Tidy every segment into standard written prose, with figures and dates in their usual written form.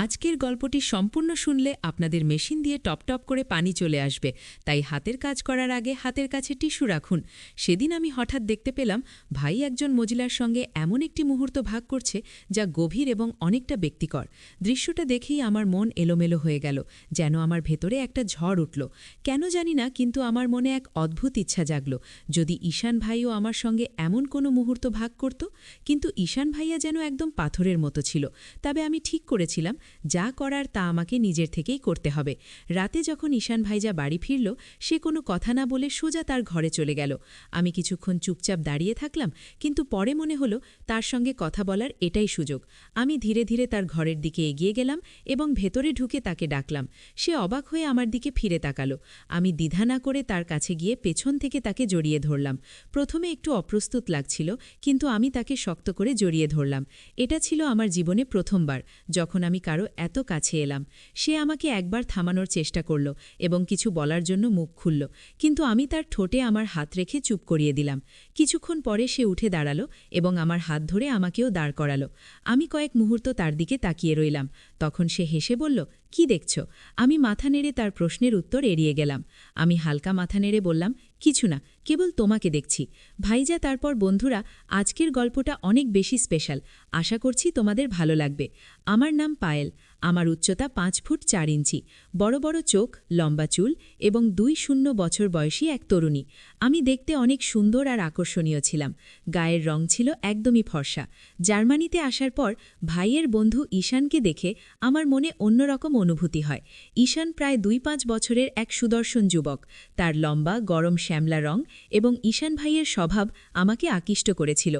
আজকের গল্পটি সম্পূর্ণ শুনলে আপনাদের মেশিন দিয়ে টপ টপ করে পানি চলে আসবে, তাই হাতের কাজ করার আগে হাতের কাছে টিস্যু রাখুন। সেদিন আমি হঠাৎ দেখতে পেলাম ভাই একজন মজিলার সঙ্গে এমন একটি মুহূর্ত ভাগ করছে যা গভীর এবং অনেকটা ব্যক্তিকর। দৃশ্যটা দেখেই আমার মন এলোমেলো হয়ে গেল, যেন আমার ভেতরে একটা ঝড় উঠল। কেন জানি না, কিন্তু আমার মনে এক অদ্ভুত ইচ্ছা জাগল, যদি ঈশান ভাইও আমার সঙ্গে এমন কোনো মুহূর্ত ভাগ করত। কিন্তু ঈশান ভাইয়া যেন একদম পাথরের মতো ছিল। তবে আমি ঠিক করেছিলাম, যা করার তা আমাকে নিজের থেকেই করতে হবে। রাতে যখন ঈশান ভাইজা বাড়ি ফিরল, সে কোনো কথা না বলে সোজা তার ঘরে চলে গেল। আমি কিছুক্ষণ চুপচাপ দাঁড়িয়ে থাকলাম, কিন্তু পরে মনে হলো তার সঙ্গে কথা বলার এটাই সুযোগ। আমি ধীরে ধীরে তার ঘরের দিকে এগিয়ে গেলাম এবং ভেতরে ঢুকে তাকে ডাকলাম। সে অবাক হয়ে আমার দিকে ফিরে তাকালো। আমি দ্বিধা না করে তার কাছে গিয়ে পেছন থেকে তাকে জড়িয়ে ধরলাম। প্রথমে একটু অপ্রস্তুত লাগছিল, কিন্তু আমি তাকে শক্ত করে জড়িয়ে ধরলাম। এটা ছিল আমার জীবনে প্রথমবার যখন আমি কারো এত কাছে এলাম। সে আমাকে একবার থামানোর চেষ্টা করল এবং কিছু বলার জন্য মুখ খুলল, কিন্তু আমি তার ঠোঁটে আমার হাত রেখে চুপ করিয়ে দিলাম। কিছুক্ষণ পরে সে উঠে দাঁড়ালো এবং আমার হাত ধরে আমাকেও দাঁড় করালো। আমি কয়েক মুহূর্ত তার দিকে তাকিয়ে রইলাম। তখন সে হেসে বলল, কি দেখছ? আমি মাথা নেড়ে তার প্রশ্নের উত্তর এড়িয়ে গেলাম। আমি হালকা মাথা নেড়ে বললাম, কিছু না, কেবল তোমাকে দেখছি। ভাইজা, তারপর বন্ধুরা, আজকের গল্পটা অনেক বেশি স্পেশাল। আশা করছি তোমাদের ভালো লাগবে। আমার নাম পায়েল। আমার উচ্চতা 5 ফুট 4 ইঞ্চি, বড় বড় চোখ, লম্বা চুল এবং 2 বছর বয়সী এক তরুণী। আমি দেখতে অনেক সুন্দর আর আকর্ষণীয় ছিলাম। গায়ের রং ছিল একদমই ফর্সা। জার্মানিতে আসার পর ভাইয়ের বন্ধু ঈশানকে দেখে আমার মনে অন্যরকম অনুভূতি হয়। ঈশান প্রায় 2-5 বছরের এক সুদর্শন যুবক। তার লম্বা গরম শ্যামলা রং এবং ঈশান ভাইয়ের স্বভাব আমাকে আকৃষ্ট করেছিল।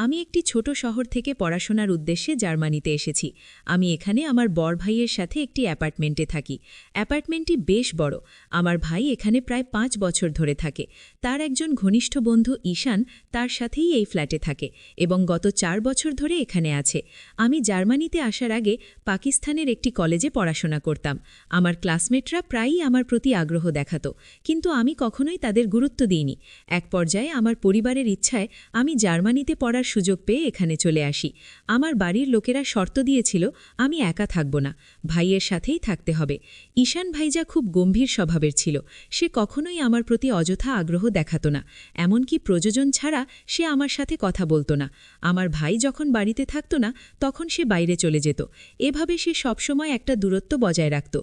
আমি একটি ছোট শহর থেকে পড়াশোনার উদ্দেশ্যে জার্মানিতে এসেছি। আমি এখানে আমার বড় ভাইয়ের সাথে একটি অ্যাপার্টমেন্টে থাকি। অ্যাপার্টমেন্টটি বেশ বড়। আমার ভাই এখানে প্রায় 5 বছর ধরে থাকে। তার একজন ঘনিষ্ঠ বন্ধু ঈশান তার সাথেই এই ফ্ল্যাটে থাকে এবং গত 4 বছর ধরে এখানে আছে। আমি জার্মানিতে আসার আগে পাকিস্তানের একটি কলেজে পড়াশোনা করতাম। আমার ক্লাসমেটরা প্রায়ই আমার প্রতি আগ্রহ দেখাত, কিন্তু আমি কখনোই তাদের গুরুত্ব দিইনি। এক পর্যায়ে আমার পরিবারের ইচ্ছায় আমি জার্মানিতে পড়ার সুযোগ পেয়ে এখানে চলে আসি। আমার বাড়ির লোকেরা শর্ত দিয়েছিল আমি একা থাকব না, ভাইয়ের সাথেই থাকতে হবে। ঈশান ভাইজা খুব গম্ভীর স্বভাবের ছিল। সে কখনোই আমার প্রতি অযথা আগ্রহ দেখাত না। এমনকি প্রয়োজন ছাড়া সে আমার সাথে কথা বলতো না। আমার ভাই যখন বাড়িতে থাকত না, তখন সে বাইরে চলে যেত। এভাবে সে সবসময় একটা দূরত্ব বজায় রাখত।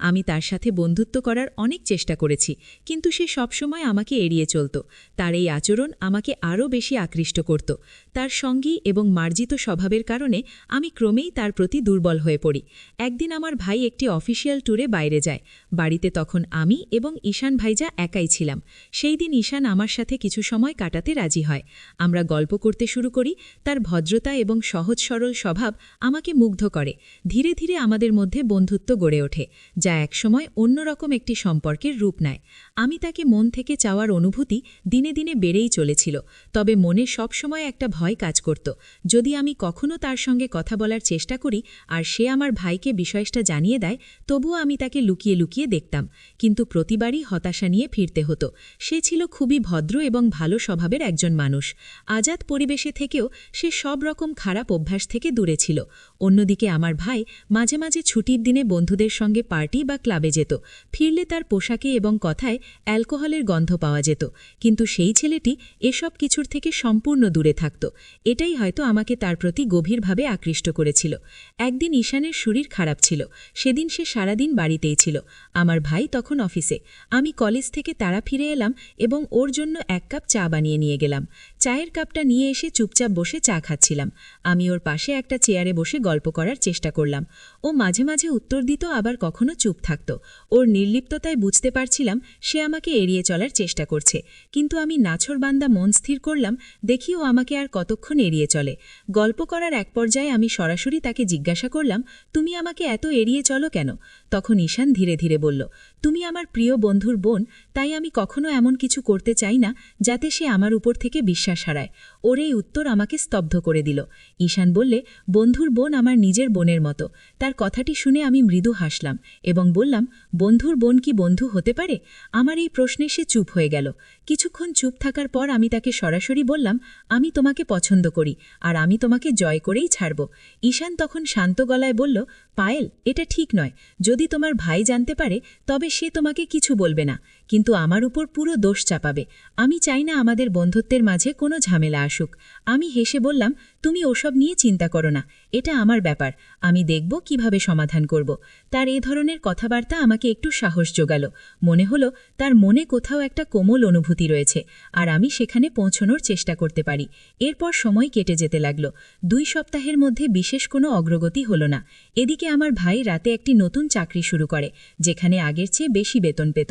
আমি তার সাথে বন্ধুত্ব করার অনেক চেষ্টা করেছি, কিন্তু সে সবসময় আমাকে এড়িয়ে চলত। তার এই আচরণ আমাকে আরও বেশি আকৃষ্ট করত। তার সঙ্গী এবং মার্জিত স্বভাবের কারণে আমি ক্রমেই তার প্রতি দুর্বল হয়ে পড়ি। একদিন আমার ভাই একটি অফিসিয়াল ট্যুরে বাইরে যায়। বাড়িতে তখন আমি এবং ঈশান ভাইজা একাই ছিলাম। সেই দিন ঈশান আমার সাথে কিছু সময় কাটাতে রাজি হয়। আমরা গল্প করতে শুরু করি। তার ভদ্রতা এবং সহজ সরল স্বভাব আমাকে মুগ্ধ করে। ধীরে ধীরে আমাদের মধ্যে বন্ধুত্ব গড়ে ওঠে, যা একসময় অন্যরকম একটি সম্পর্কের রূপ নেয়। আমি তাকে মন থেকে চাওয়ার অনুভূতি দিনে দিনে বেড়েই চলেছিল, তবে মনে সবসময় একটা ভয় কাজ করত। যদি আমি কখনো তার সঙ্গে কথা বলার চেষ্টা করি আর সে আমার ভাইকে বিষয়টা জানিয়ে দেয়, তবুও আমি তাকে লুকিয়ে লুকিয়ে দেখতাম, কিন্তু প্রতিবারই হতাশা নিয়ে ফিরতে হতো। সে ছিল খুবই ভদ্র এবং ভালো স্বভাবের একজন মানুষ। আজাদ পরিবেশে থেকেও সে সব রকম খারাপ অভ্যাস থেকে দূরে ছিল। অন্যদিকে আমার ভাই মাঝে মাঝে ছুটির দিনে বন্ধুদের সঙ্গে পার্টি বা ক্লাবে যেত। ফিরলে তার পোশাকে এবং কথায় অ্যালকোহলের গন্ধ পাওয়া যেত, কিন্তু সেই ছেলেটি এসব কিছুর থেকে সম্পূর্ণ দূরে থাকত। এটাই হয়তো আমাকে তার প্রতি গভীরভাবে আকৃষ্ট করেছিল। একদিন ঈশানের শরীর খারাপ ছিল। সেদিন সে সারাদিন বাড়িতেই ছিল। আমার ভাই তখন অফিসে। আমি কলেজ থেকে তাড়া ফিরে এলাম এবং ওর জন্য 1 কাপ চা বানিয়ে নিয়ে গেলাম। চায়ের কাপটা নিয়ে এসে চুপচাপ বসে চা খাচ্ছিলাম। আমি ওর পাশে একটা চেয়ারে বসে গল্প করার চেষ্টা করলাম। ও মাঝে মাঝে উত্তর দিত, আবার কখনো চুপ থাকত। ওর নির্লিপ্ততায় বুঝতে পারছিলাম সে আমাকে এড়িয়ে চলার চেষ্টা করছে, কিন্তু আমি নাছোড়বান্দা মন স্থির করলাম, দেখি ও আমাকে আর কতক্ষণ এড়িয়ে চলে। গল্প করার এক পর্যায়ে আমি সরাসরি তাকে জিজ্ঞাসা করলাম, তুমি আমাকে এত এড়িয়ে চলো কেন? তখন ঈশান ধীরে ধীরে বলল, তুমি আমার প্রিয় বন্ধুর বোন, তাই আমি কখনো এমন কিছু করতে চাই না যাতে সে আমার উপর থেকে বিশ্বাস হারায়। ওর এই উত্তর আমাকে স্তব্ধ করে দিল। ঈশান বললে, বন্ধুর বোন আমার নিজের বোনের মতো। তার কথাটি শুনে আমি মৃদু হাসলাম এবং বললাম, বন্ধুর বোন কি বন্ধু হতে পারে? আমার এই প্রশ্নে সে চুপ হয়ে গেল। কিছুক্ষণ চুপ থাকার পর আমি তাকে সরাসরি বললাম, আমি তোমাকে পছন্দ করি, আর আমি তোমাকে জয় করেই ছাড়ব। ঈশান তখন শান্ত গলায় বলল, পায়েল, এটা ঠিক নয়। যদি তোমার ভাই জানতে পারে তবে সে তোমাকে কিছু বলবে না, কিন্তু আমার উপর পুরো দোষ চাপাবে। আমি চাই না আমাদের বন্ধুত্বের মাঝে কোনো ঝামেলা আসুক। আমি হেসে বললাম, তুমি ওসব নিয়ে চিন্তা করো না, এটা আমার ব্যাপার, আমি দেখব কিভাবে সমাধান করব। তার এ ধরনের কথাবার্তা আমাকে একটু সাহস জোগাল। মনে হলো তার মনে কোথাও একটা কোমল অনুভূতি রয়েছে, আর আমি সেখানে পৌঁছনোর চেষ্টা করতে পারি। এরপর সময় কেটে যেতে লাগল। 2 সপ্তাহের মধ্যে বিশেষ কোনো অগ্রগতি হলো না। এদিকে আমার ভাই রাতে একটি নতুন চাকরি শুরু করে, যেখানে আগের চেয়ে বেশি বেতন পেত।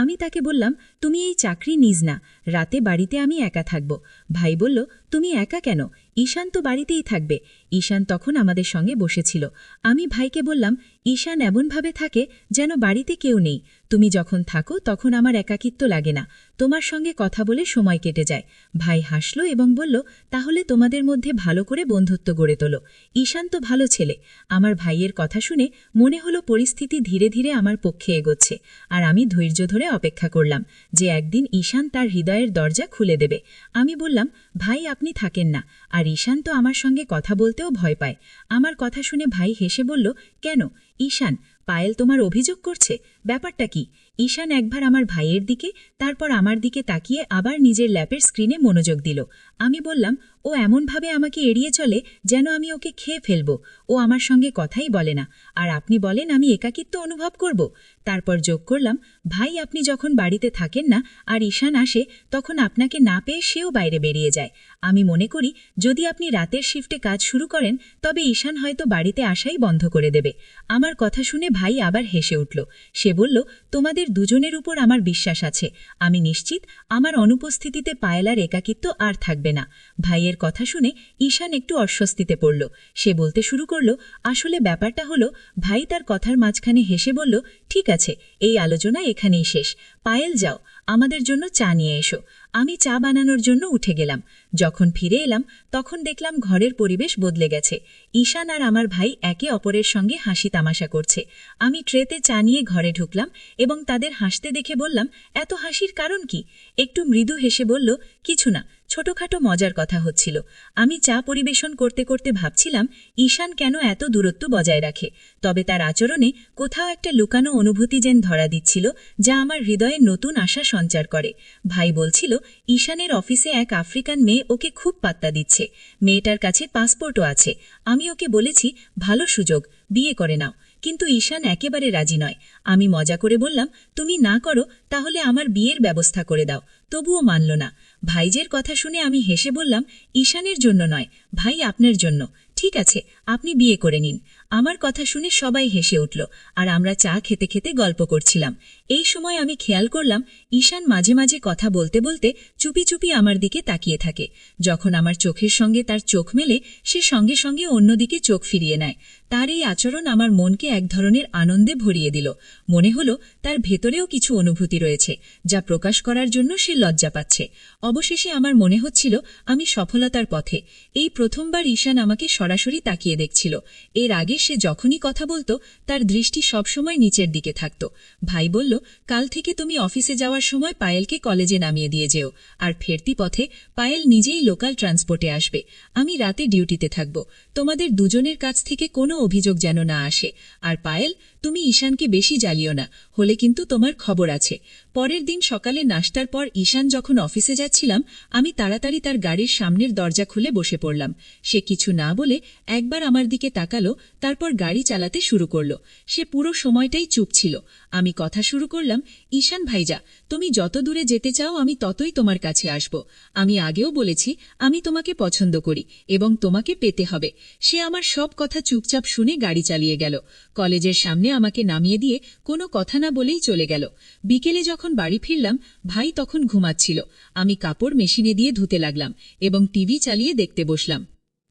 আমি তাকে বললাম, তুমি এই চাকরি নিজ না, রাতে বাড়িতে আমি একা থাকব। ভাই বলল, তুমি একা কেন? ঈশান তো বাড়িতেই থাকবে। ঈশান তখন আমাদের সঙ্গে বসেছিল। আমি ভাইকে বললাম, ঈশান এমনভাবে থাকে যেন বাড়িতে কেউ নেই। তুমি যখন থাকো তখন আমার একাকিত্ব লাগে না, তোমার সঙ্গে কথা বলে সময় কেটে যায়। ভাই হাসল এবং বলল, তাহলে তোমাদের মধ্যে ভালো করে বন্ধুত্ব গড়ে তোলো। ঈশান তো ভালো ছেলে। আমার ভাইয়ের কথা শুনে মনে হলো পরিস্থিতি ধীরে ধীরে আমার পক্ষে এগোচ্ছে, আর আমি ধৈর্য ধরে অপেক্ষা করলাম যে একদিন ঈশান তার হৃদয়ের দরজা খুলে দেবে। আমি বললাম, ভাই আপনি থাকেন না, আর ঈশান তো আমার সঙ্গে কথা বলতেও ভয় পায়। আমার কথা শুনে ভাই হেসে বলল, কেন ঈশান, পায়েল তোমার অভিযোগ করছে? ব্যাপারটা কি? ঈশান একবার আমার ভাইয়ের দিকে, তারপর আমার দিকে তাকিয়ে আবার নিজের ল্যাপের স্ক্রিনে মনোযোগ দিল। আমি বললাম, ও এমনভাবে আমাকে এড়িয়ে চলে যেন আমি ওকে খেয়ে ফেলব। ও আমার সঙ্গে কথাই বলে না, আর আপনি বলেন আমি একাকিত্ব অনুভব করব? তারপর যোগ করলাম, ভাই আপনি যখন বাড়িতে থাকেন না আর ঈশান আসে, তখন আপনাকে না পেয়ে সেও বাইরে বেরিয়ে যায়। আমি মনে করি যদি আপনি রাতের শিফটে কাজ শুরু করেন তবে ঈশান হয়তো বাড়িতে আসাই বন্ধ করে দেবে। আমার কথা শুনে ভাই আবার হেসে উঠল। সে বলল, তোমাদের দুজনের উপর আমার বিশ্বাস আছে। আমি নিশ্চিত আমার অনুপস্থিতিতে পায়েলার একাকিত্ব আর থাকবে না। ভাইয়ের কথা শুনে ঈশান একটু অস্বস্তিতে পড়ল। সে বলতে শুরু করল, আসলে ব্যাপারটা হলো। ভাই তার কথার মাঝখানে হেসে বলল, ঠিক আছে, এই আলোচনা এখানেই শেষ। পায়েল যাও, আমাদের জন্য চা নিয়ে এসো। আমি চা বানানোর জন্য উঠে গেলাম। যখন ফিরে এলাম তখন দেখলাম ঘরের পরিবেশ বদলে গেছে। ঈশান আর আমার ভাই একে অপরের সঙ্গে হাসি তামাশা করছে। আমি ট্রেতে চা নিয়ে ঘরে ঢুকলাম এবং তাদের হাসতে দেখে বললাম, এত হাসির কারণ কি? একটু মৃদু হেসে বলল, কিছু না, ছোটখাটো মজার কথা হচ্ছিল। আমি চা পরিবেশন করতে করতে ভাবছিলাম ঈশান কেন এত দূরত্ব বজায় রাখে, তবে তার আচরণে কোথাও একটা লুকানো অনুভূতি যেন ধরা দিচ্ছিল, যা আমার হৃদয়ে নতুন আশা সঞ্চার করে। ভাই বলছিল, ঈশানের অফিসে এক আফ্রিকান মেয়ে ওকে খুব পাত্তা দিচ্ছে। মেয়েটার কাছে পাসপোর্টও আছে। আমি ওকে বলেছি, ভালো সুযোগ, বিয়ে করে নাও। কিন্তু ঈশান একেবারে রাজি নয়। আমি মজা করে বললাম, তুমি না করো তাহলে আমার বিয়ের ব্যবস্থা করে দাও। তবুও মানল না। ভাইজের কথা শুনে আমি হেসে বললাম, ঈশানের জন্য নয় ভাই, আপনার জন্য। ঠিক আছে, আপনি বিয়ে করে নিন। আমার কথা শুনে সবাই হেসে উঠল, আর আমরা চা খেতে খেতে গল্প করছিলাম। এই সময় আমি খেয়াল করলাম ঈশান মাঝে মাঝে কথা বলতে বলতে চুপি চুপি আমার দিকে তাকিয়ে থাকে। যখন আমার চোখের সঙ্গে তার চোখ মেলে, সে সঙ্গে সঙ্গে অন্যদিকে চোখ ফিরিয়ে নেয়। তার এই আচরণ আমার মনকে এক ধরনের আনন্দে ভরিয়ে দিল। মনে হলো তার ভেতরেও কিছু অনুভূতি রয়েছে, যা প্রকাশ করার জন্য সে লজ্জা পাচ্ছে। অবশেষে আমার মনে হচ্ছিল আমি সফলতার পথে। এই প্রথমবার ঈশান আমাকে সরাসরি তাকিয়ে দেখছিল। এর আগে সে যখনই কথা বলতো তার দৃষ্টি সবসময় নিচের দিকে থাকত। ভাই বলল, কাল থেকে তুমি অফিসে যাওয়ার সময় পায়েলকে কলেজে নামিয়ে দিয়ে যেও, আর ফেরতি পথে পায়েল নিজেই লোকাল ট্রান্সপোর্টে আসবে। আমি রাতে ডিউটিতে থাকব। তোমাদের দুজনের কাছ থেকে কোনো অভিযোগ যেন না আসে। আর পায়েল, তুমি ঈশানকে বেশি জ্বালিও না, হলে কিন্তু তোমার খবর আছে। পরের দিন সকালে নাশতার পর ঈশান যখন অফিসে যাচ্ছিলাম, আমি তাড়াতাড়ি তার গাড়ির সামনের দরজা খুলে বসে পড়লাম। সে কিছু না বলে একবার আমার দিকে তাকালো, তারপর গাড়ি চালাতে শুরু করল। সে পুরো সময়টাই চুপ ছিল। আমি কথা শুরু করলাম, ঈশান ভাইজা, তুমি যত দূরে যেতে চাও আমি ততই তোমার কাছে আসব। আমি আগেও বলেছি আমি তোমাকে পছন্দ করি এবং তোমাকে পেতে হবে। সে আমার সব কথা চুপচাপ শুনে গাড়ি চালিয়ে গেল। কলেজের সামনে আমাকে নামিয়ে দিয়ে কোনো কথা না বলেই চলে গেল। বিকেলে যখন বাড়ি ফিরলাম, ভাই তখন ঘুমাচ্ছিল। আমি কাপড় মেশিনে দিয়ে ধুতে লাগলাম এবং টিভি চালিয়ে দেখতে বসলাম।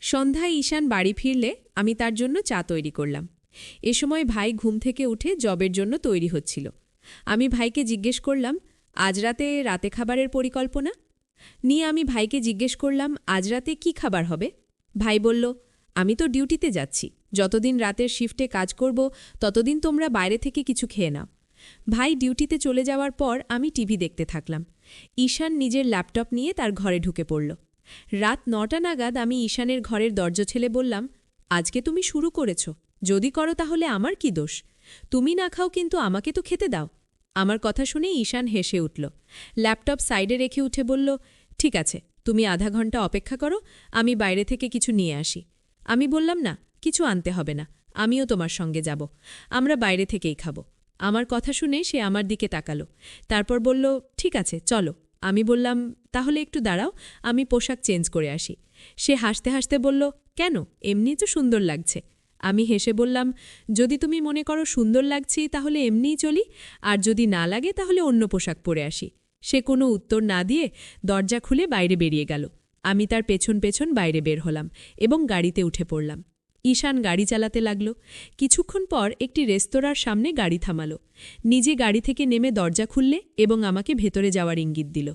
সন্ধ্যায় ঈশান বাড়ি ফিরলে আমি তার জন্য চা তৈরি করলাম। এ সময় ভাই ঘুম থেকে উঠে জবের জন্য তৈরি হচ্ছিল। আমি ভাইকে জিজ্ঞেস করলাম, আজ রাতে খাবারের পরিকল্পনা? নিয়ে আমি ভাইকে জিজ্ঞেস করলাম, আজ রাতে কি খাবার হবে? ভাই বলল, আমি তো ডিউটিতে যাচ্ছি, যতদিন রাতের শিফটে কাজ করব ততদিন তোমরা বাইরে থেকে কিছু খেয়ে নাও। ভাই ডিউটিতে চলে যাওয়ার পর আমি টিভি দেখতে থাকলাম। ঈশান নিজের ল্যাপটপ নিয়ে তার ঘরে ঢুকে পড়ল। রাত ৯টা নাগাদ আমি ঈশানের ঘরের দরজা ঠেলে বললাম, আজকে তুমি শুরু করেছ, যদি করো তাহলে আমার কি দোষ? তুমি না খাও কিন্তু আমাকে তো খেতে দাও। আমার কথা শুনে ঈশান হেসে উঠল। ল্যাপটপ সাইডে রেখে উঠে বলল, ঠিক আছে, তুমি আধা ঘন্টা অপেক্ষা করো, আমি বাইরে থেকে কিছু নিয়ে আসি। আমি বললাম, না, কিছু আনতে হবে না, আমিও তোমার সঙ্গে যাব, আমরা বাইরে থেকেই খাব। আমার কথা শুনে সে আমার দিকে তাকালো, তারপর বলল, ঠিক আছে চলো। আমি বললাম, তাহলে একটু দাঁড়াও, আমি পোশাক চেঞ্জ করে আসি। সে হাসতে হাসতে বলল, কেন, এমনি তো সুন্দর লাগছে। আমি হেসে বললাম, যদি তুমি মনে করো সুন্দর লাগছি তাহলে এমনিই চলি, আর যদি না লাগে তাহলে অন্য পোশাক পরে আসি। সে কোনো উত্তর না দিয়ে দরজা খুলে বাইরে বেরিয়ে গেল। আমি তার পেছন পেছন বাইরে বের হলাম এবং গাড়িতে উঠে পড়লাম। ঈশান গাড়ি চালাতে লাগল। কিছুক্ষণ পর একটি রেস্তোরাঁর সামনে গাড়ি থামালো। নিজে গাড়ি থেকে নেমে দরজা খুললে এবং আমাকে ভেতরে যাওয়ার ইঙ্গিত দিল।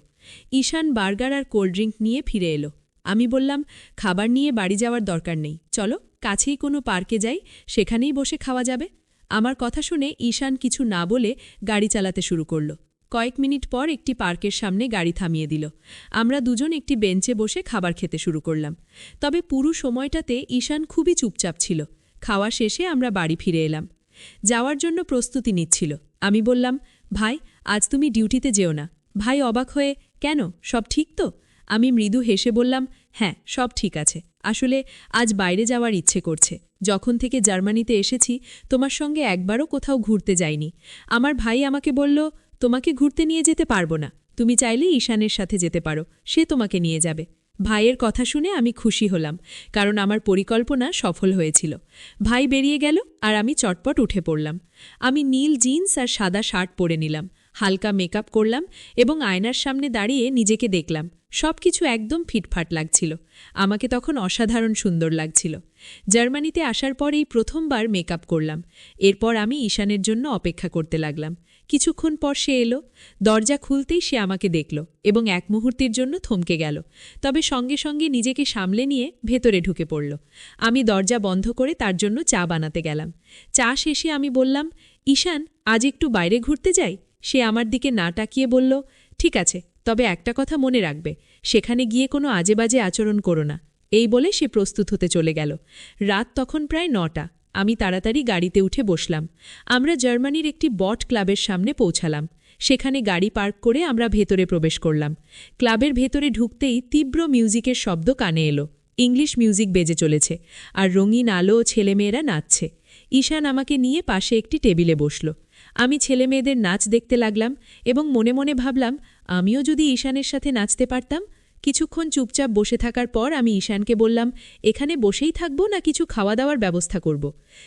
ঈশান বার্গার আর কোল্ড ড্রিঙ্ক নিয়ে ফিরে এলো। আমি বললাম, খাবার নিয়ে বাড়ি যাওয়ার দরকার নেই, চলো কাছেই কোনো পার্কে যাই, সেখানেই বসে খাওয়া যাবে। আমার কথা শুনে ঈশান কিছু না বলে গাড়ি চালাতে শুরু করল। কয়েক মিনিট পর একটি পার্কের সামনে গাড়ি থামিয়ে দিল। আমরা দুজন একটি বেঞ্চে বসে খাবার খেতে শুরু করলাম। তবে পুরো সময়টাতে ঈশান খুবই চুপচাপ ছিল। খাওয়া শেষে আমরা বাড়ি ফিরে এলাম। যাওয়ার জন্য প্রস্তুতি নিচ্ছিল। আমি বললাম, ভাই, আজ তুমি ডিউটিতে যেও না। ভাই অবাক হয়ে, কেন, সব ঠিক তো? আমি মৃদু হেসে বললাম, হ্যাঁ, সব ঠিক আছে, আসলে আজ বাইরে যাওয়ার ইচ্ছে করছে। যখন থেকে জার্মানিতে এসেছি তোমার সঙ্গে একবারও কোথাও ঘুরতে যাইনি। আমার ভাই আমাকে বলল, তোমাকে ঘুরতে নিয়ে যেতে পারবো না, তুমি চাইলে ঈশানের সাথে যেতে পারো, সে তোমাকে নিয়ে যাবে। ভাইয়ের কথা শুনে আমি খুশি হলাম, কারণ আমার পরিকল্পনা সফল হয়েছিল। ভাই বেরিয়ে গেল আর আমি চটপট উঠে পড়লাম। আমি নীল জিন্স আর সাদা শার্ট পরে নিলাম, হালকা মেকআপ করলাম এবং আয়নার সামনে দাঁড়িয়ে নিজেকে দেখলাম। সবকিছু একদম ফিটফাট লাগছিল। আমাকে তখন অসাধারণ সুন্দর লাগছিল। জার্মানিতে আসার পর এই প্রথমবার মেকআপ করলাম। এরপর আমি ঈশানের জন্য অপেক্ষা করতে লাগলাম। কিছুক্ষণ পর সে এলো। দরজা খুলতেই সে আমাকে দেখল এবং এক মুহূর্তের জন্য থমকে গেল, তবে সঙ্গে সঙ্গে নিজেকে সামলে নিয়ে ভেতরে ঢুকে পড়ল। আমি দরজা বন্ধ করে তার জন্য চা বানাতে গেলাম। চা শেষে আমি বললাম, ঈশান, আজ একটু বাইরে ঘুরতে যাই? সে আমার দিকে না তাকিয়ে বলল, ঠিক আছে, তবে একটা কথা মনে রাখবে, সেখানে গিয়ে কোনো আজেবাজে আচরণ করো না। এই বলে সে প্রস্তুত হতে চলে গেল। রাত তখন প্রায় ৯টা। আমি তাড়াতাড়ি গাড়িতে উঠে বসলাম। আমরা জার্মানির একটি বট ক্লাবের সামনে পৌঁছালাম। সেখানে গাড়ি পার্ক করে আমরা ভেতরে প্রবেশ করলাম। ক্লাবের ভেতরে ঢুকতেই তীব্র মিউজিকের শব্দ কানে এলো। ইংলিশ মিউজিক বেজে চলেছে আর রঙিন আলো ও ছেলেমেয়েরা নাচছে। ঈশান আমাকে নিয়ে পাশে একটি টেবিলে বসল। আমি ছেলেমেয়েদের নাচ দেখতে লাগলাম এবং মনে মনে ভাবলাম, আমিও যদি ঈশানের সাথে নাচতে পারতাম। কিছুক্ষণ চুপচাপ বসে থাকার পর আমি ঈশানকে বললাম, এখানে বসেই থাকব না কিছু খাওয়া দাওয়ার ব্যবস্থা করব?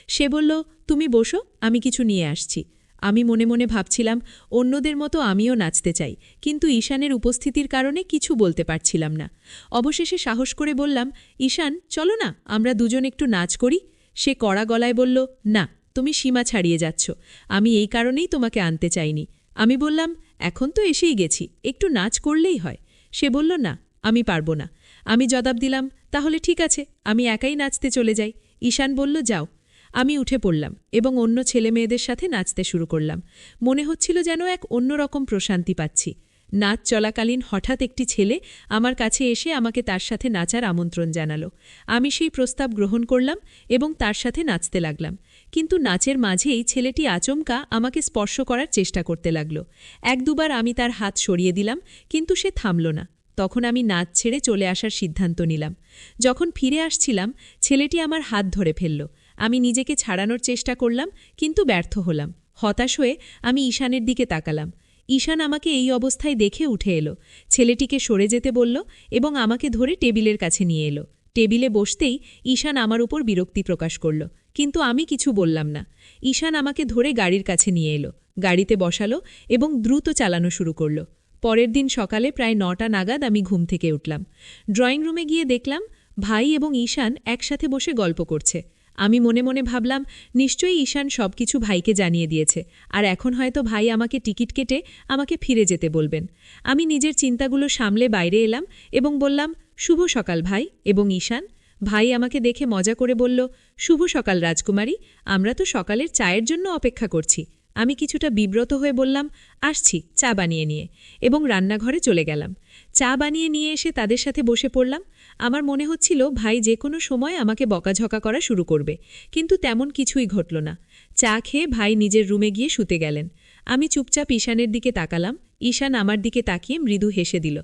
সে বলল, তুমি বসো, আমি কিছু নিয়ে আসছি। আমি মনে মনে ভাবছিলাম, অন্যদের মতো আমিও নাচতে চাই, কিন্তু ঈশানের উপস্থিতির কারণে কিছু বলতে পারছিলাম না। অবশেষে সাহস করে বললাম, ঈশান, চলো না, আমরা দুজন একটু নাচ করি। সে কড়া গলায় বলল, না, তুমি সীমা ছাড়িয়ে যাচ্ছ, আমি এই কারণেই তোমাকে আনতে চাইনি। আমি বললাম, এখন তো এসেই গেছি, একটু নাচ করলেই হয়। সে বলল, না, আমি পারবো না। আমি জবাব দিলাম, তাহলে ঠিক আছে, আমি একাই নাচতে চলে যাই। ঈশান বলল, যাও। আমি উঠে পড়লাম এবং অন্য ছেলেমেয়েদের সাথে নাচতে শুরু করলাম। মনে হচ্ছিল যেন এক অন্যরকম প্রশান্তি পাচ্ছি। নাচ চলাকালীন হঠাৎ একটি ছেলে আমার কাছে এসে আমাকে তার সাথে নাচার আমন্ত্রণ জানালো। আমি সেই প্রস্তাব গ্রহণ করলাম এবং তার সাথে নাচতে লাগলাম। কিন্তু নাচের মাঝেই ছেলেটি আচমকা আমাকে স্পর্শ করার চেষ্টা করতে লাগল। এক দুবার আমি তার হাত সরিয়ে দিলাম, কিন্তু সে থামল না। তখন আমি নাচ ছেড়ে চলে আসার সিদ্ধান্ত নিলাম। যখন ফিরে আসছিলাম, ছেলেটি আমার হাত ধরে ফেলল। আমি নিজেকে ছাড়ানোর চেষ্টা করলাম, কিন্তু ব্যর্থ হলাম। হতাশ হয়ে আমি ঈশানের দিকে তাকালাম। ঈশান আমাকে এই অবস্থায় দেখে উঠে এলো, ছেলেটিকে সরে যেতে বলল এবং আমাকে ধরে টেবিলের কাছে নিয়ে এলো। টেবিলে বসতেই ঈশান আমার উপর বিরক্তি প্রকাশ করল, কিন্তু আমি কিছু বললাম না। ঈশান আমাকে ধরে গাড়ির কাছে নিয়ে এলো, গাড়িতে বসালো এবং দ্রুত চালানো শুরু করল। পরের দিন সকালে প্রায় ৯টা নাগাদ আমি ঘুম থেকে উঠলাম। ড্রয়িং রুমে গিয়ে দেখলাম ভাই এবং ঈশান একসাথে বসে গল্প করছে। আমি মনে মনে ভাবলাম নিশ্চয়ই ঈশান সবকিছু ভাইকে জানিয়ে দিয়েছে, আর এখন হয়তো ভাই আমাকে টিকিট কেটে আমাকে ফিরে যেতে বলবেন। আমি নিজের চিন্তাগুলো সামলে বাইরে এলাম এবং বললাম, শুভ সকাল ভাই এবং ঈশান। ভাই আমাকে দেখে মজা করে বলল, শুভ সকাল রাজকুমারী, আমরা তো সকালের চায়ের জন্য অপেক্ষা করছি। আমি কিছুটা বিব্রত হয়ে বললাম, আসছি চা বানিয়ে নিয়ে, এবং রান্নাঘরে চলে গেলাম। চা বানিয়ে নিয়ে এসে তাদের সাথে বসে পড়লাম। আমার মনে হচ্ছিল ভাই যে কোনো সময় আমাকে বকাঝকা করা শুরু করবে, কিন্তু তেমন কিছুই ঘটল না। চা খেয়ে ভাই নিজের রুমে গিয়ে শুতে গেলেন। আমি চুপচাপ ঈশানের দিকে তাকালাম। ঈশান আমার দিকে তাকিয়ে মৃদু হেসে দিল।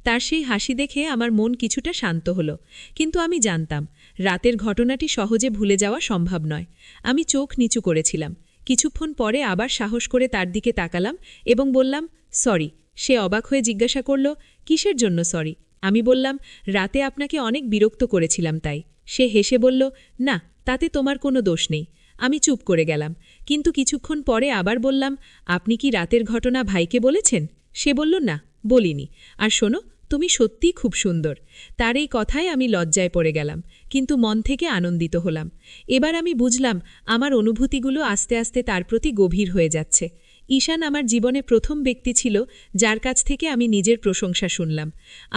তার সেই হাসি দেখে আমার মন কিছুটা শান্ত হলো, কিন্তু আমি জানতাম রাতের ঘটনাটি সহজে ভুলে যাওয়া সম্ভব নয়। আমি চোখ নিচু করেছিলাম। কিছুক্ষণ পরে আবার সাহস করে তার দিকে তাকালাম এবং বললাম, সরি। সে অবাক হয়ে জিজ্ঞাসা করল, কিসের জন্য সরি? আমি বললাম, রাতে আপনাকে অনেক বিরক্ত করেছিলাম তাই। সে হেসে বলল, না, তাতে তোমার কোনো দোষ নেই। আমি চুপ করে গেলাম, কিন্তু কিছুক্ষণ পরে আবার বললাম, আপনি কি রাতের ঘটনা ভাইকে বলেছেন? সে বলল, না, বলিনি। আর শোনো, তুমি সত্যিই খুব সুন্দর। তার এই কথায় আমি লজ্জায় পড়ে গেলাম, কিন্তু মন থেকে আনন্দিত হলাম। এবার আমি বুঝলাম আমার অনুভূতিগুলো আস্তে আস্তে তার প্রতি গভীর হয়ে যাচ্ছে। ঈশান আমার জীবনে প্রথম ব্যক্তি ছিল যার কাছ থেকে আমি নিজের প্রশংসা শুনলাম।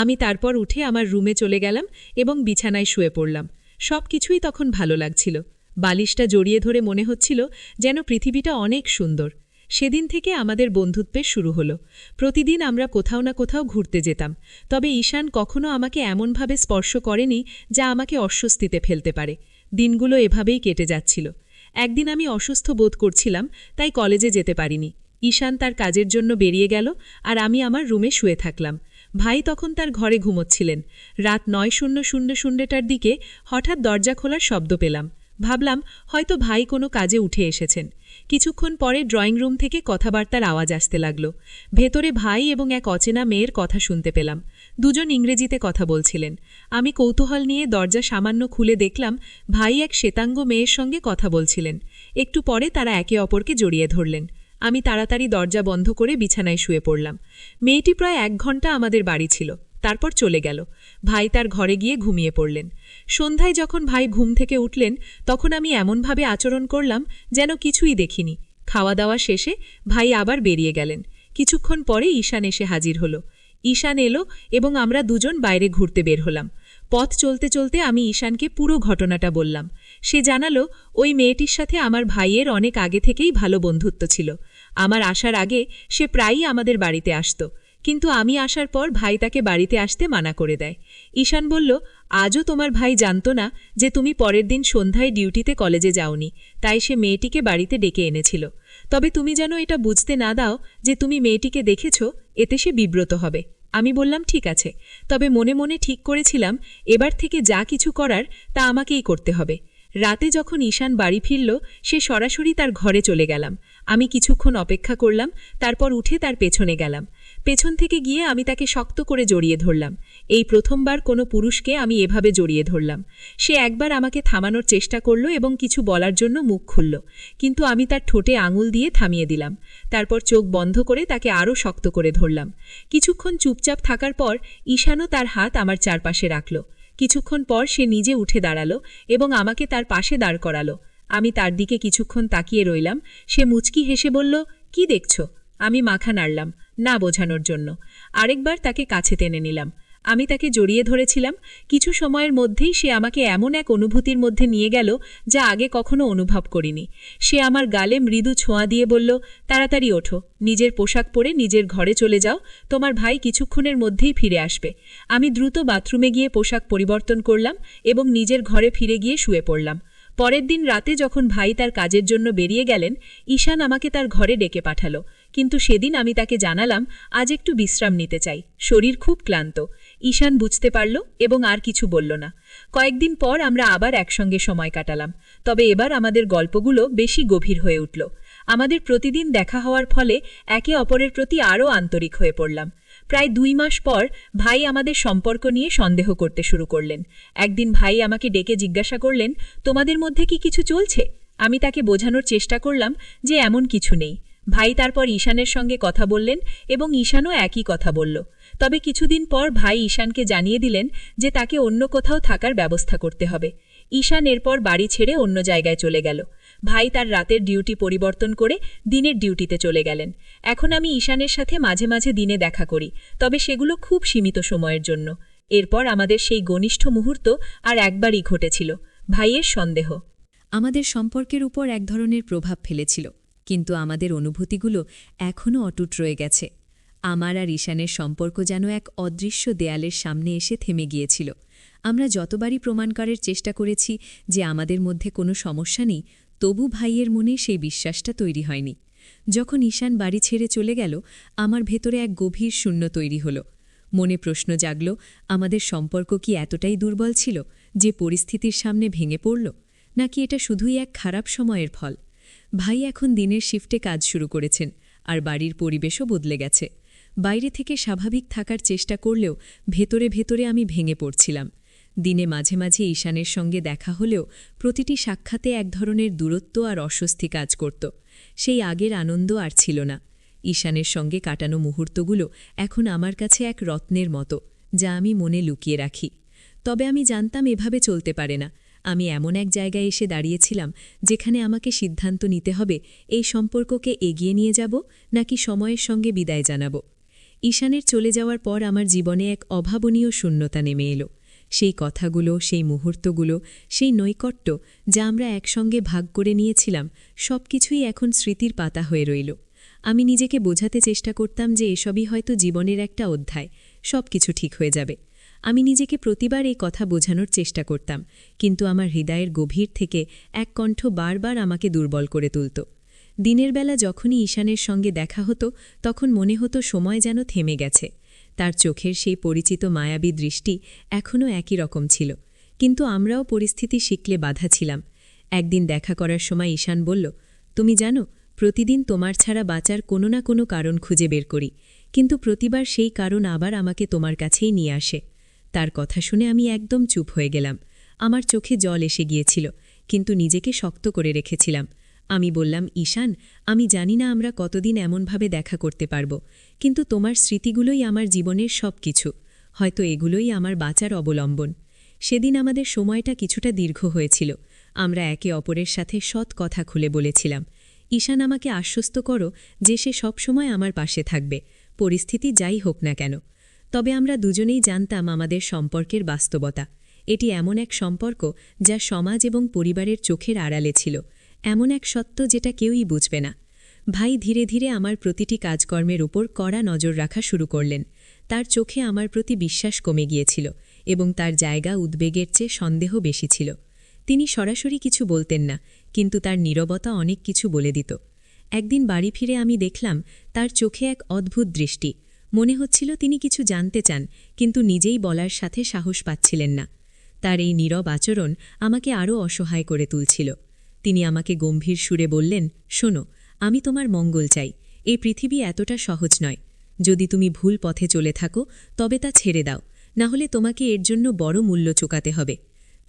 আমি তারপর উঠে আমার রুমে চলে গেলাম এবং বিছানায় শুয়ে পড়লাম। সব কিছুই তখন ভালো লাগছিল। বালিশটা জড়িয়ে ধরে মনে হচ্ছিল যেন পৃথিবীটা অনেক সুন্দর। সেদিন থেকে আমাদের বন্ধুত্বের শুরু হলো। প্রতিদিন আমরা কোথাও না কোথাও ঘুরতে যেতাম, তবে ঈশান কখনো আমাকে এমনভাবে স্পর্শ করেনি যা আমাকে অস্বস্তিতে ফেলতে পারে। দিনগুলো এভাবেই কেটে যাচ্ছিল। একদিন আমি অসুস্থ বোধ করছিলাম, তাই কলেজে যেতে পারিনি। ঈশান তার কাজের জন্য বেরিয়ে গেল, আর আমি আমার রুমে শুয়ে থাকলাম। ভাই তখন তার ঘরে ঘুমোচ্ছিলেন। রাত ৯:০০টার দিকে হঠাৎ দরজা খোলার শব্দ পেলাম। ভাবলাম হয়তো ভাই কোনো কাজে উঠে এসেছেন। কিছুক্ষণ পরে ড্রয়িং রুম থেকে কথাবার্তার আওয়াজ আসতে লাগল। ভেতরে ভাই এবং এক অচেনা মেয়ের কথা শুনতে পেলাম। দুজন ইংরেজিতে কথা বলছিলেন। আমি কৌতূহল নিয়ে দরজা সামান্য খুলে দেখলাম ভাই এক শ্বেতাঙ্গ মেয়ের সঙ্গে কথা বলছিলেন। একটু পরে তারা একে অপরকে জড়িয়ে ধরলেন। আমি তাড়াতাড়ি দরজা বন্ধ করে বিছানায় শুয়ে পড়লাম। মেয়েটি প্রায় ১ ঘণ্টা আমাদের বাড়ি ছিল, তারপর চলে গেল। ভাই তার ঘরে গিয়ে ঘুমিয়ে পড়লেন। সন্ধ্যায় যখন ভাই ঘুম থেকে উঠলেন, তখন আমি এমনভাবে আচরণ করলাম যেন কিছুই দেখিনি। খাওয়া দাওয়া শেষে ভাই আবার বেরিয়ে গেলেন। কিছুক্ষণ পরে ঈশান এসে হাজির হল। ঈশান এলো এবং আমরা দুজন বাইরে ঘুরতে বের হলাম। পথ চলতে চলতে আমি ঈশানকে পুরো ঘটনাটা বললাম। সে জানালো ওই মেয়েটির সাথে আমার ভাইয়ের অনেক আগে থেকেই ভালো বন্ধুত্ব ছিল। আমার আসার আগে সে প্রায়ই আমাদের বাড়িতে আসত, কিন্তু আমি আসার পর ভাই তাকে বাড়িতে আসতে মানা করে দেয়। ঈশান বলল, আজও তোমার ভাই জানত না যে তুমি পরের দিন সন্ধ্যায় ডিউটিতে কলেজে যাওনি, তাই সে মেয়েটিকে বাড়িতে ডেকে এনেছিল। তবে তুমি যেন এটা বুঝতে না দাও যে তুমি মেয়েটিকে দেখেছ, এতে সে বিব্রত হবে। আমি বললাম, ঠিক আছে, তবে মনে মনে ঠিক করেছিলাম এবার থেকে যা কিছু করার তা আমাকেই করতে হবে। রাতে যখন ঈশান বাড়ি ফিরল, সে সরাসরি তার ঘরে চলে গেলাম। আমি কিছুক্ষণ অপেক্ষা করলাম, তারপর উঠে তার পেছনে গেলাম। পেছন থেকে গিয়ে আমি তাকে শক্ত করে জড়িয়ে ধরলাম। এই প্রথমবার কোনো পুরুষকে আমি এভাবে জড়িয়ে ধরলাম। সে একবার আমাকে থামানোর চেষ্টা করল এবং কিছু বলার জন্য মুখ খুলল, কিন্তু আমি তার ঠোঁটে আঙুল দিয়ে থামিয়ে দিলাম। তারপর চোখ বন্ধ করে তাকে আরও শক্ত করে ধরলাম। কিছুক্ষণ চুপচাপ থাকার পর ঈশানও তার হাত আমার চারপাশে রাখল। কিছুক্ষণ পর সে নিজে উঠে দাঁড়ালো এবং আমাকে তার পাশে দাঁড় করালো। আমি তার দিকে কিছুক্ষণ তাকিয়ে রইলাম। সে মুচকি হেসে বলল, কি দেখছ? আমি মাথা নাড়লাম, না বোঝানোর জন্য। আরেকবার তাকে কাছে টেনে নিলাম। আমি তাকে জড়িয়ে ধরেছিলাম। কিছু সময়ের মধ্যেই সে আমাকে এমন এক অনুভূতির মধ্যে নিয়ে গেল যা আগে কখনো অনুভব করিনি। সে আমার গালে মৃদু ছোঁয়া দিয়ে বলল, তাড়াতাড়ি ওঠো, নিজের পোশাক পরে নিজের ঘরে চলে যাও, তোমার ভাই কিছুক্ষণের মধ্যেই ফিরে আসবে। আমি দ্রুত বাথরুমে গিয়ে পোশাক পরিবর্তন করলাম এবং নিজের ঘরে ফিরে গিয়ে শুয়ে পড়লাম। পরের দিন রাতে যখন ভাই তার কাজের জন্য বেরিয়ে গেলেন, ঈশান আমাকে তার ঘরে ডেকে পাঠালো, কিন্তু সেদিন আমি তাকে জানালাম আজ একটু বিশ্রাম নিতে চাই, শরীর খুব ক্লান্ত। ঈশান বুঝতে পারল এবং আর কিছু বলল না। কয়েকদিন পর আমরা আবার একসঙ্গে সময় কাটালাম, তবে এবার আমাদের গল্পগুলো বেশি গভীর হয়ে উঠল। আমাদের প্রতিদিন দেখা হওয়ার ফলে একে অপরের প্রতি আরও আন্তরিক হয়ে পড়লাম। প্রায় 2 মাস পর ভাই আমাদের সম্পর্ক নিয়ে সন্দেহ করতে শুরু করলেন। একদিন ভাই আমাকে ডেকে জিজ্ঞাসা করলেন, তোমাদের মধ্যে কি কিছু চলছে? আমি তাকে বোঝানোর চেষ্টা করলাম যে এমন কিছু নেই। ভাই তারপর ঈশানের সঙ্গে কথা বললেন এবং ঈশানও একই কথা বলল। তবে কিছুদিন পর ভাই ঈশানকে জানিয়ে দিলেন যে তাকে অন্য কোথাও থাকার ব্যবস্থা করতে হবে। ঈশান এরপর বাড়ি ছেড়ে অন্য জায়গায় চলে গেল। ভাই তার রাতের ডিউটি পরিবর্তন করে দিনের ডিউটিতে চলে গেলেন। এখন আমি ঈশানের সাথে মাঝে মাঝে দিনে দেখা করি, তবে সেগুলো খুব সীমিত সময়ের জন্য। এরপর আমাদের সেই ঘনিষ্ঠ মুহূর্ত আর একবারই ঘটেছিল, ভাইয়ের সন্দেহ। আমাদের সম্পর্কের উপর এক ধরনের প্রভাব ফেলেছিল, কিন্তু আমাদের অনুভূতিগুলো এখনও অটুট রয়ে গেছে। আমার আর ঈশানের সম্পর্ক যেন এক অদৃশ্য দেয়ালের সামনে এসে থেমে গিয়েছিল। আমরা যতবারই প্রমাণ করার চেষ্টা করেছি যে আমাদের মধ্যে কোনো সমস্যা নেই, তবু ভাইয়ের মনে সেই বিশ্বাসটা তৈরি হয়নি। যখন ঈশান বাড়ি ছেড়ে চলে গেল, আমার ভেতরে এক গভীর শূন্য তৈরি হল। মনে প্রশ্ন জাগল, আমাদের সম্পর্ক কি এতটাই দুর্বল ছিল যে পরিস্থিতির সামনে ভেঙে পড়ল, নাকি এটা শুধুই এক খারাপ সময়ের ফল? ভাই এখন দিনের শিফটে কাজ শুরু করেছেন, আর বাড়ির পরিবেশও বদলে গেছে। বাইরে থেকে স্বাভাবিক থাকার চেষ্টা করলেও ভেতরে ভেতরে আমি ভেঙে পড়ছিলাম। দিনে মাঝে মাঝে ঈশানের সঙ্গে দেখা হলেও প্রতিটি সাক্ষাতে এক ধরনের দূরত্ব আর অস্বস্তি কাজ করত। সেই আগের আনন্দ আর ছিল না। ঈশানের সঙ্গে কাটানো মুহূর্তগুলো এখন আমার কাছে এক রত্নের মতো, যা আমি মনে লুকিয়ে রাখি। তবে আমি জানতাম এভাবে চলতে পারে না। আমি এমন এক জায়গায় এসে দাঁড়িয়েছিলাম যেখানে আমাকে সিদ্ধান্ত নিতে হবে, এই সম্পর্ককে এগিয়ে নিয়ে যাব নাকি সময়ের সঙ্গে বিদায় জানাব। ঈশানের চলে যাওয়ার পর আমার জীবনে এক অভাবনীয় শূন্যতা নেমে এলো। সেই কথাগুলো, সেই মুহূর্তগুলো, সেই নৈকট্য যা আমরা একসঙ্গে ভাগ করে নিয়েছিলাম, সব কিছুই এখন স্মৃতির পাতা হয়ে রইল। আমি নিজেকে বোঝাতে চেষ্টা করতাম যে এসবই হয়তো জীবনের একটা অধ্যায়, সব কিছু ঠিক হয়ে যাবে। আমি নিজেকে প্রতিবার এই কথা বোঝানোর চেষ্টা করতাম, কিন্তু আমার হৃদয়ের গভীর থেকে এক কণ্ঠ বারবার আমাকে দুর্বল করে তুলত। দিনের বেলা যখনই ঈশানের সঙ্গে দেখা হতো, তখন মনে হতো সময় যেন থেমে গেছে। তার চোখের সেই পরিচিত মায়াবী দৃষ্টি এখনও একই রকম ছিল, কিন্তু আমরাও পরিস্থিতি শিখলে বাধা ছিলাম। একদিন দেখা করার সময় ঈশান বলল, তুমি জানো, প্রতিদিন তোমার ছাড়া বাঁচার কোনো না কোনো কারণ খুঁজে বের করি, কিন্তু প্রতিবার সেই কারণ আবার আমাকে তোমার কাছেই নিয়ে আসে। তার কথা শুনে আমি একদম চুপ হয়ে গেলাম। আমার চোখে জল এসে গিয়েছিল, কিন্তু নিজেকে শক্ত করে রেখেছিলাম। আমি বললাম, ঈশান, আমি জানি না আমরা কতদিন এমনভাবে দেখা করতে পারব, কিন্তু তোমার স্মৃতিগুলোই আমার জীবনের সব কিছু। হয়তো এগুলোই আমার বাঁচার অবলম্বন। সেদিন আমাদের সময়টা কিছুটা দীর্ঘ হয়েছিল। আমরা একে অপরের সাথে সৎ কথা খুলে বলেছিলাম। ঈশান আমাকে আশ্বস্ত করো যে সে সবসময় আমার পাশে থাকবে, পরিস্থিতি যাই হোক না কেন। তবে আমরা দুজনেই জানতাম আমাদের সম্পর্কের বাস্তবতা। এটি এমন এক সম্পর্ক যা সমাজ এবং পরিবারের চোখের আড়ালে ছিল, এমন এক সত্য যেটা কেউই বুঝবে না। ভাই ধীরে ধীরে আমার প্রতিটি কাজকর্মের উপর কড়া নজর রাখা শুরু করলেন। তার চোখে আমার প্রতি বিশ্বাস কমে গিয়েছিল, এবং তার জায়গা উদ্বেগের চেয়ে সন্দেহ বেশি ছিল। তিনি সরাসরি কিছু বলতেন না, কিন্তু তার নীরবতা অনেক কিছু বলে দিত। একদিন বাড়ি ফিরে আমি দেখলাম তার চোখে এক অদ্ভুত দৃষ্টি। মনে হচ্ছিল তিনি কিছু জানতে চান, কিন্তু নিজেই বলার সাথে সাহস পাচ্ছিলেন না। তার এই নীরব আচরণ আমাকে আরও অসহায় করে তুলছিল। তিনি আমাকে গম্ভীর সুরে বললেন, শোনো, আমি তোমার মঙ্গল চাই। এই পৃথিবী এতটা সহজ নয়। যদি তুমি ভুল পথে চলে থাকো, তবে তা ছেড়ে দাও, না হলে তোমাকে এর জন্য বড় মূল্য চুকাতে হবে।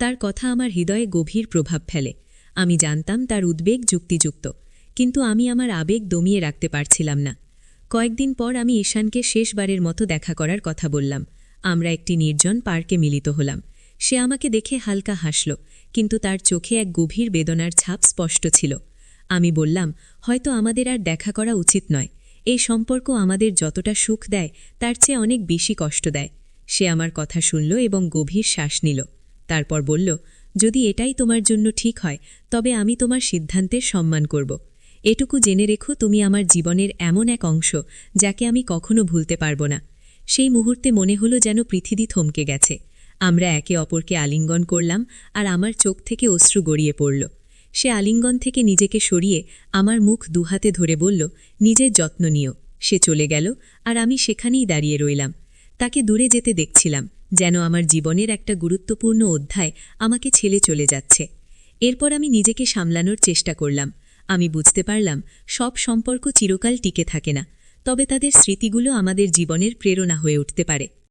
তার কথা আমার হৃদয়ে গভীর প্রভাব ফেলে। আমি জানতাম তার উদ্বেগ যুক্তিযুক্ত, কিন্তু আমি আমার আবেগ দমিয়ে রাখতে পারছিলাম না। কয়েকদিন পর আমি ঈশানকে শেষবারের মতো দেখা করার কথা বললাম। আমরা একটি নির্জন পার্কে মিলিত হলাম। সে আমাকে দেখে হালকা হাসল, কিন্তু তার চোখে এক গভীর বেদনার ছাপ স্পষ্ট ছিল। আমি বললাম, হয়তো আমাদের আর দেখা করা উচিত নয়। এই সম্পর্ক আমাদের যতটা সুখ দেয় তার চেয়ে অনেক বেশি কষ্ট দেয়। সে আমার কথা শুনল এবং গভীর শ্বাস নিল। তারপর বলল, যদি এটাই তোমার জন্য ঠিক হয়, তবে আমি তোমার সিদ্ধান্তের সম্মান করব। এটুকু জেনে রেখো, তুমি আমার জীবনের এমন এক অংশ যাকে আমি কখনো ভুলতে পারব না। সেই মুহূর্তে মনে হলো যেন পৃথিবী থমকে গেছে। আমরা একে অপরকে আলিঙ্গন করলাম, আর আমার চোখ থেকে অশ্রু গড়িয়ে পড়ল। সে আলিঙ্গন থেকে নিজেকে সরিয়ে আমার মুখ দুহাতে ধরে বলল, নিজের যত্ন নিও। সে চলে গেল, আর আমি সেখানেই দাঁড়িয়ে রইলাম। তাকে দূরে যেতে দেখছিলাম, যেন আমার জীবনের একটা গুরুত্বপূর্ণ অধ্যায় আমাকে ছেড়ে চলে যাচ্ছে। এরপর আমি নিজেকে সামলানোর চেষ্টা করলাম। আমি বুঝতে পারলাম, সব সম্পর্ক চিরকাল টিকে থাকে না, তবে তাদের স্মৃতিগুলো আমাদের জীবনের প্রেরণা হয়ে উঠতে পারে।